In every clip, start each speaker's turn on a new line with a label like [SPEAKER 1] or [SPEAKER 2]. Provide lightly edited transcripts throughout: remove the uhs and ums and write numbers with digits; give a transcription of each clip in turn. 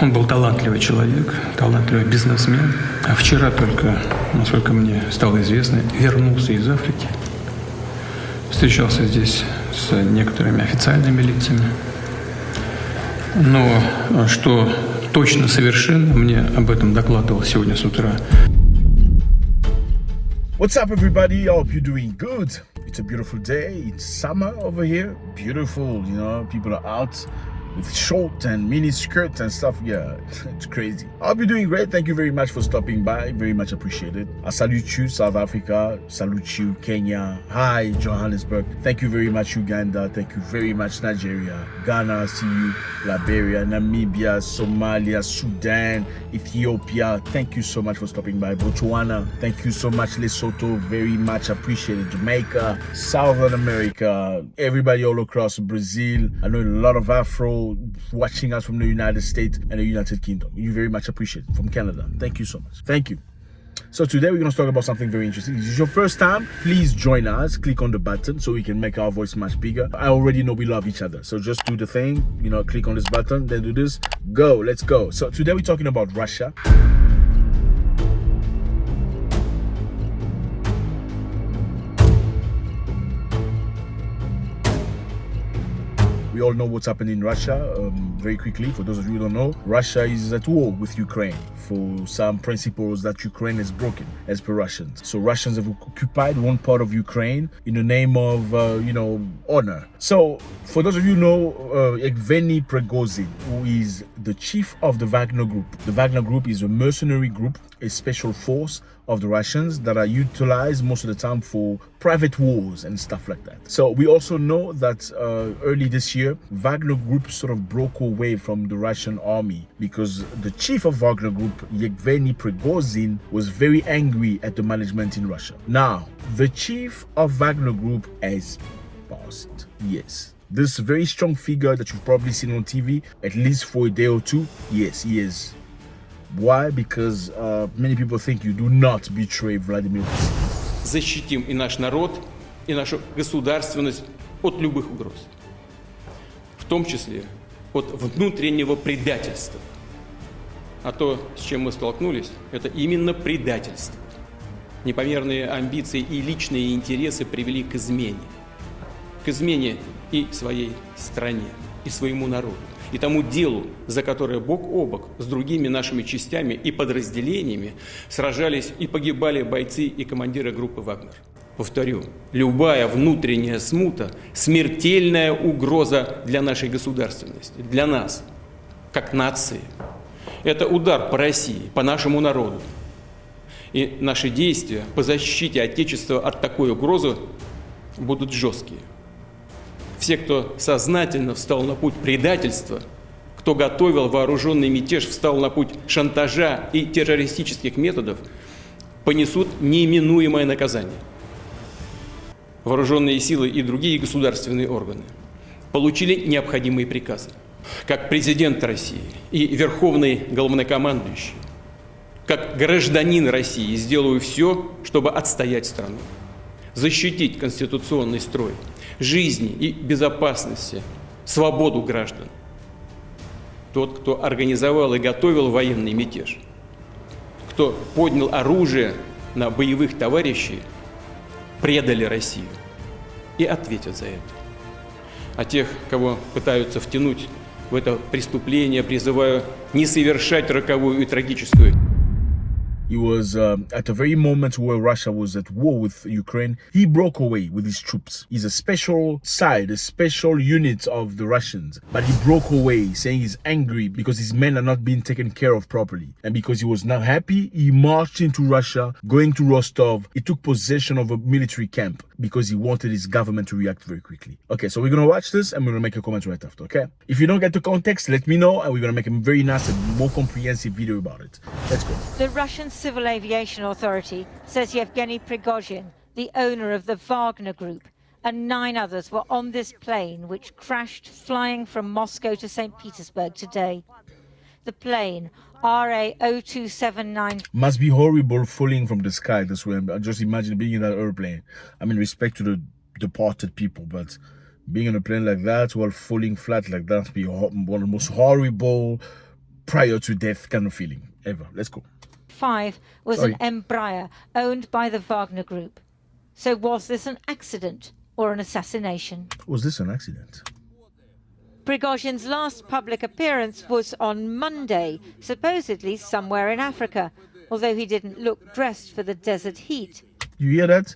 [SPEAKER 1] Он был талантливый человек, талантливый бизнесмен. А вчера только, насколько мне стало известно, вернулся из Африки. Встречался здесь с некоторыми официальными лицами. Но что точно совершенно, мне об этом докладывал сегодня с утра.
[SPEAKER 2] What's up, everybody? I hope you're doing good. It's a beautiful day. It's summer over here. Beautiful, you know, people are out with short and mini skirts and stuff. Yeah, it's crazy. I hope you're doing great. Thank you very much for stopping by. Very much appreciated. I salute you, South Africa. Salute you, Kenya. Hi, Johannesburg. Thank you very much, Uganda. Thank you very much, Nigeria. Ghana, I see you. Liberia, Namibia, Somalia, Sudan, Ethiopia. Thank you so much for stopping by. Botswana. Thank you so much, Lesotho. Very much appreciated. Jamaica, Southern America, everybody all across Brazil. I know a lot of Afro watching us from the United States and the United Kingdom. You very much appreciate it. From Canada. Thank you so much. Thank you. So today we're going to talk about something very interesting. If this is your first time, please join us. Click on the button so we can make our voice much bigger. I already know we love each other. So just do the thing, you know, click on this button, then do this. Go, let's go. So today we're talking about Russia. We all know what's happening in Russia. Very quickly, for those of you who don't know, Russia is at war with Ukraine for some principles that Ukraine has broken, as per Russians. So Russians have occupied one part of Ukraine in the name of, honor. So for those of you who know, Yevgeny Prigozhin, who is the chief of the Wagner Group. The Wagner Group is a mercenary group, a special force of the Russians that are utilized most of the time for private wars and stuff like that. So we also know that early this year, Wagner Group sort of broke away from the Russian army because the chief of Wagner Group, Yevgeny Prigozhin, was very angry at the management in Russia. Now, the chief of Wagner Group has passed. Yes. This very strong figure that you've probably seen on TV, at least for a day or two. Yes, he is. Why? Because many people think you do not betray Vladimir Putin.
[SPEAKER 3] Защитим и наш народ, и нашу государственность от любых угроз. В том числе от внутреннего предательства. А то, с чем мы столкнулись, это именно предательство. Непомерные амбиции и личные интересы привели к измене. К измене и своей стране, и своему народу. И тому делу, за которое бок о бок с другими нашими частями и подразделениями сражались и погибали бойцы и командиры группы «Вагнер». Повторю, любая внутренняя смута – смертельная угроза для нашей государственности, для нас, как нации. Это удар по России, по нашему народу. И наши действия по защите Отечества от такой угрозы будут жесткие. Все, кто сознательно встал на путь предательства, кто готовил вооруженный мятеж, встал на путь шантажа и террористических методов, понесут неименуемое наказание. Вооруженные силы и другие государственные органы получили необходимые приказы. Как президент России и верховный главнокомандующий, как гражданин России сделаю все, чтобы отстоять страну, защитить конституционный строй, жизни и безопасности, свободу граждан. Тот, кто организовал и готовил военный мятеж, кто поднял оружие на боевых товарищей, предали Россию и ответят за это. А тех, кого пытаются втянуть в это преступление, призываю не совершать роковую и трагическую.
[SPEAKER 2] He was at a very moment where Russia was at war with Ukraine. He broke away with his troops. He's a special side, a special unit of the Russians. But he broke away, saying he's angry because his men are not being taken care of properly. And because he was not happy, he marched into Russia, going to Rostov. He took possession of a military camp because he wanted his government to react very quickly. Okay, so we're going to watch this and we're going to make a comment right after, okay? If you don't get the context, let me know and we're going to make a very nice and more comprehensive video about it. Let's go.
[SPEAKER 4] The Russian Civil Aviation Authority says Yevgeny Prigozhin, the owner of the Wagner Group, and 9 others were on this plane which crashed flying from Moscow to St. Petersburg today. The plane, RA0279...
[SPEAKER 2] Must be horrible falling from the sky this way. Just imagine being in that airplane. I mean, respect to the departed people, but being on a plane like that while falling flat like that must be one of the most horrible prior to death kind of feeling ever. Let's go.
[SPEAKER 4] 5 was
[SPEAKER 2] Sorry.
[SPEAKER 4] an Embraer owned by the Wagner Group. So was this an accident or an assassination?
[SPEAKER 2] Was this an accident?
[SPEAKER 4] Prigozhin's last public appearance was on Monday, supposedly somewhere in Africa, although he didn't look dressed for the desert heat.
[SPEAKER 2] You hear that?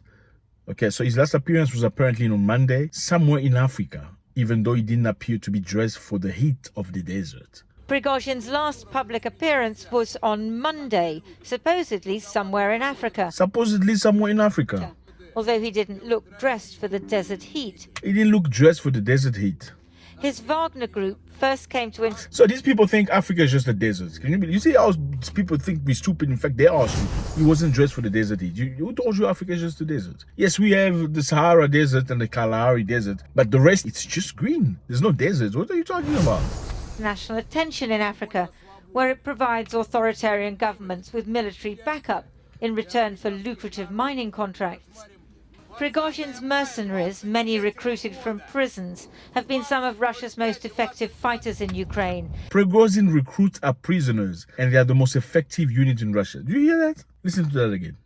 [SPEAKER 2] Okay, so his last appearance was apparently on Monday, somewhere in Africa, even though he didn't appear to be dressed for the heat of the desert.
[SPEAKER 4] Prigozhin's last public appearance was on Monday, supposedly somewhere in Africa,
[SPEAKER 2] Supposedly somewhere in Africa.
[SPEAKER 4] although he didn't look dressed for the desert heat.
[SPEAKER 2] He didn't look dressed for the desert heat.
[SPEAKER 4] His Wagner Group first came to
[SPEAKER 2] So these people think Africa is just a desert. Can you see how people think we're stupid? In fact, they are stupid. He wasn't dressed for the desert heat. Who told you Africa is just a desert? Yes, we have the Sahara Desert and the Kalahari Desert, but the rest, it's just green. There's no deserts. What are you talking about?
[SPEAKER 4] national attention in Africa, where it provides authoritarian governments with military backup in return for lucrative mining contracts. Prigozhin's mercenaries, many recruited from prisons, have been some of Russia's most effective fighters in Ukraine.
[SPEAKER 2] Prigozhin recruits are prisoners, and they are the most effective unit in Russia. Do you hear that? Listen to that again.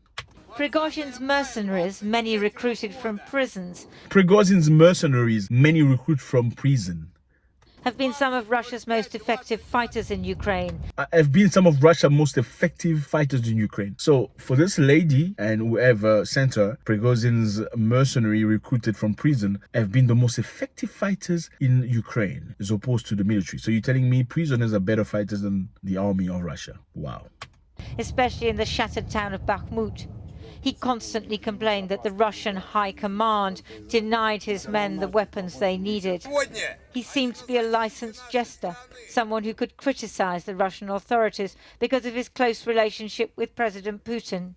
[SPEAKER 4] Prigozhin's mercenaries, many recruited from prisons,
[SPEAKER 2] Prigozhin's mercenaries, many recruit from prison,
[SPEAKER 4] have been some of Russia's most effective fighters in Ukraine.
[SPEAKER 2] have been some of Russia's most effective fighters in Ukraine. So for this lady and whoever sent her, Prigozhin's mercenary recruited from prison, have been the most effective fighters in Ukraine as opposed to the military. So you're telling me prisoners are better fighters than the army of Russia? Wow.
[SPEAKER 4] Especially in the shattered town of Bakhmut. He constantly complained that the Russian high command denied his men the weapons they needed. He seemed to be a licensed jester, someone who could criticize the Russian authorities because of his close relationship with President Putin.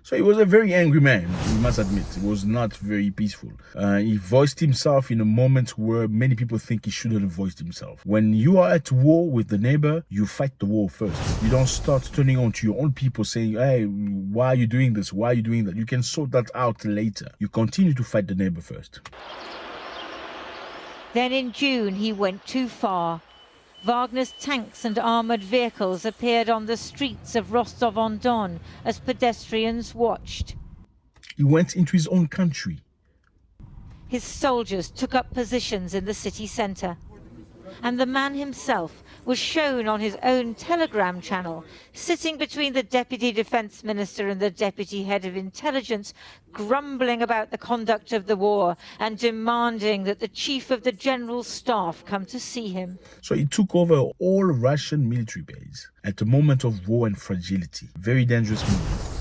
[SPEAKER 2] So he was a very angry man, we must admit. He was not very peaceful. He voiced himself in a moment where many people think he shouldn't have voiced himself. When you are at war with the neighbor, you fight the war first. You don't start turning on to your own people saying, hey, why are you doing this? Why are you doing that? You can sort that out later. You continue to fight the neighbor first.
[SPEAKER 4] Then in June, he went too far. Wagner's tanks and armoured vehicles appeared on the streets of Rostov-on-Don as pedestrians watched.
[SPEAKER 2] He went into his own country.
[SPEAKER 4] His soldiers took up positions in the city centre. And the man himself was shown on his own Telegram channel, sitting between the Deputy Defence Minister and the Deputy Head of Intelligence, grumbling about the conduct of the war and demanding that the Chief of the General Staff come to see him.
[SPEAKER 2] So he took over all Russian military base at a moment of war and fragility. Very dangerous move.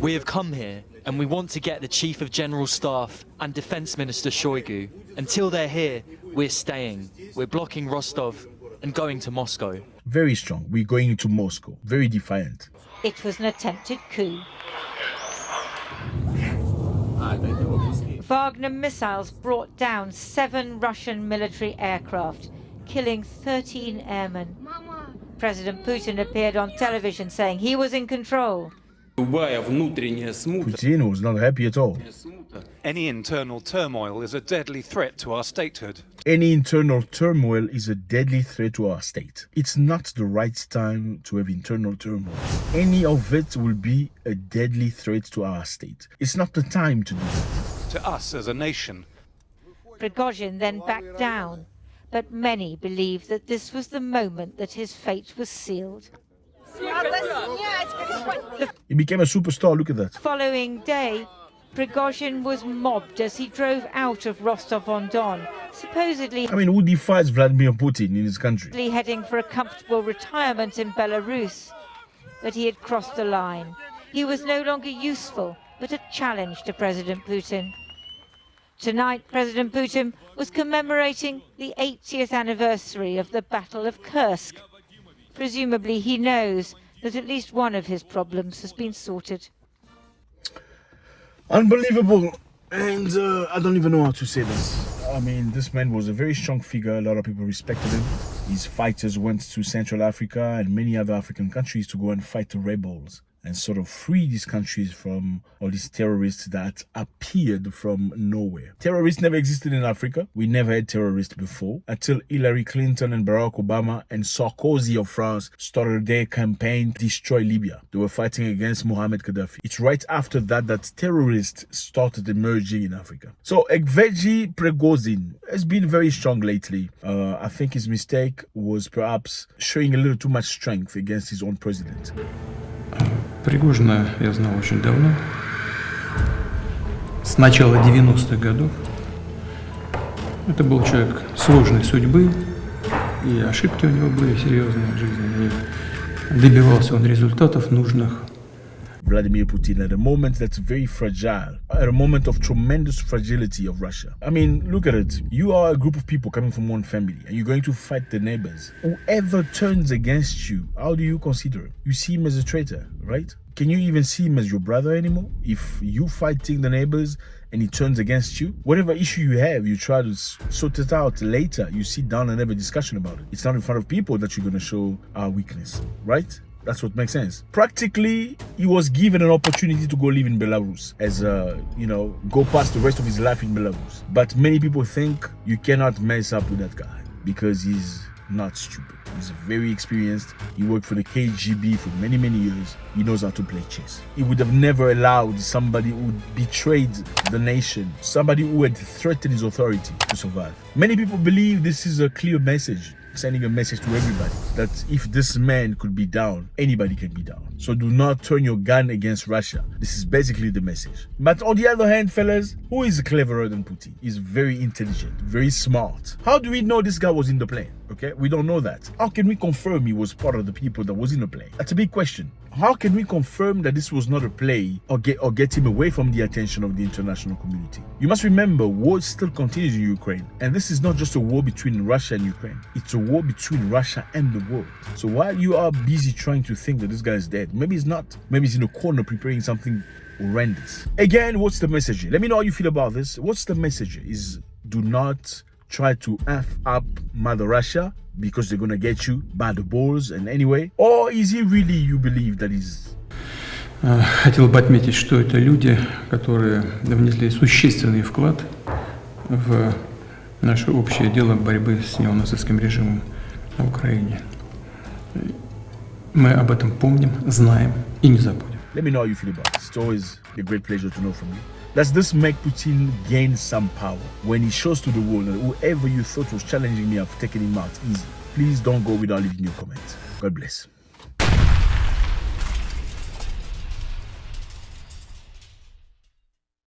[SPEAKER 5] We have come here and we want to get the Chief of General Staff and Defence Minister Shoigu. Until they're here, we're staying. We're blocking Rostov and going to Moscow.
[SPEAKER 2] Very strong. We're going to Moscow. Very defiant.
[SPEAKER 4] It was an attempted coup. Wagner missiles brought down 7 Russian military aircraft, killing 13 airmen. President Putin appeared on television saying he was in control.
[SPEAKER 2] Putin was not happy at all.
[SPEAKER 6] Any internal turmoil is a deadly threat to our statehood.
[SPEAKER 2] Any internal turmoil is a deadly threat to our state. It's not the right time to have internal turmoil. Any of it will be a deadly threat to our state. It's not the time to do that.
[SPEAKER 6] To us as a nation.
[SPEAKER 4] Prigozhin then backed down, but many believe that this was the moment that his fate was sealed.
[SPEAKER 2] He became a superstar, look at that.
[SPEAKER 4] The following day, Prigozhin was mobbed as he drove out of Rostov-on-Don, supposedly
[SPEAKER 2] Who defies Vladimir Putin in his country?
[SPEAKER 4] heading for a comfortable retirement in Belarus. But he had crossed the line. He was no longer useful, but a challenge to President Putin. Tonight, President Putin was commemorating the 80th anniversary of the Battle of Kursk. Presumably, he knows that at least one of his problems has been sorted.
[SPEAKER 2] Unbelievable. And I don't even know how to say this. This man was a very strong figure. A lot of people respected him. His fighters went to Central Africa and many other African countries to go and fight the rebels. and sort of free these countries from all these terrorists that appeared from nowhere. Terrorists never existed in Africa. We never had terrorists before until Hillary Clinton and Barack Obama and Sarkozy of France started their campaign to destroy Libya. They were fighting against Mohammed Gaddafi. It's right after that that terrorists started emerging in Africa. So Ekveji Prigozhin has been very strong lately. I think his mistake was perhaps showing a little too much strength against his own president.
[SPEAKER 1] Пригожина я знал очень давно, с начала 90-х годов. Это был человек сложной судьбы, и ошибки у него были серьезные в жизни. И добивался он результатов нужных.
[SPEAKER 2] Vladimir Putin at a moment that's very fragile, at a moment of tremendous fragility of Russia. I mean, look at it. You are a group of people coming from one family and you're going to fight the neighbors. Whoever turns against you, how do you consider him? You see him as a traitor, right? Can you even see him as your brother anymore? If you fighting the neighbors and he turns against you, whatever issue you have, you try to sort it out later. You sit down and have a discussion about it. It's not in front of people that you're going to show our weakness, right? That's what makes sense. Practically, he was given an opportunity to go live in Belarus as go past the rest of his life in Belarus. But many people think you cannot mess up with that guy because he's not stupid. He's very experienced. He worked for the KGB for many, many years. He knows how to play chess. He would have never allowed somebody who betrayed the nation, somebody who had threatened his authority, to survive. Many people believe this is a clear message, sending a message to everybody that if this man could be down, anybody can be down. So do not turn your gun against Russia. This is basically the message. But on the other hand, fellas, who is cleverer than Putin? He's very intelligent, very smart. How do we know this guy was in the plane? Okay, we don't know that. How can we confirm he was part of the people that was in the plane? That's a big question. How can we confirm that this was not a play or get him away from the attention of the international community? You must remember, war still continues in Ukraine. And this is not just a war between Russia and Ukraine. It's a war between Russia and the world. So while you are busy trying to think that this guy is dead, maybe he's not. Maybe he's in a corner preparing something horrendous. Again, what's the message? Let me know how you feel about this. What's the message? Is do not try to F up Mother Russia because they're gonna get you by the balls and anyway? Or is he really, you believe that he's...
[SPEAKER 1] Хотел бы отметить, что это люди, которые внесли существенный вклад в наше общее дело борьбы с неонацистским режимом на Украине. Мы об этом помним, знаем и не забудем.
[SPEAKER 2] Let me know how you feel about this. It's always a great pleasure to know from you. Does this make Putin gain some power when he shows to the world that whoever you thought was challenging me, I've taken him out easy? Please don't go without leaving your comments. God bless.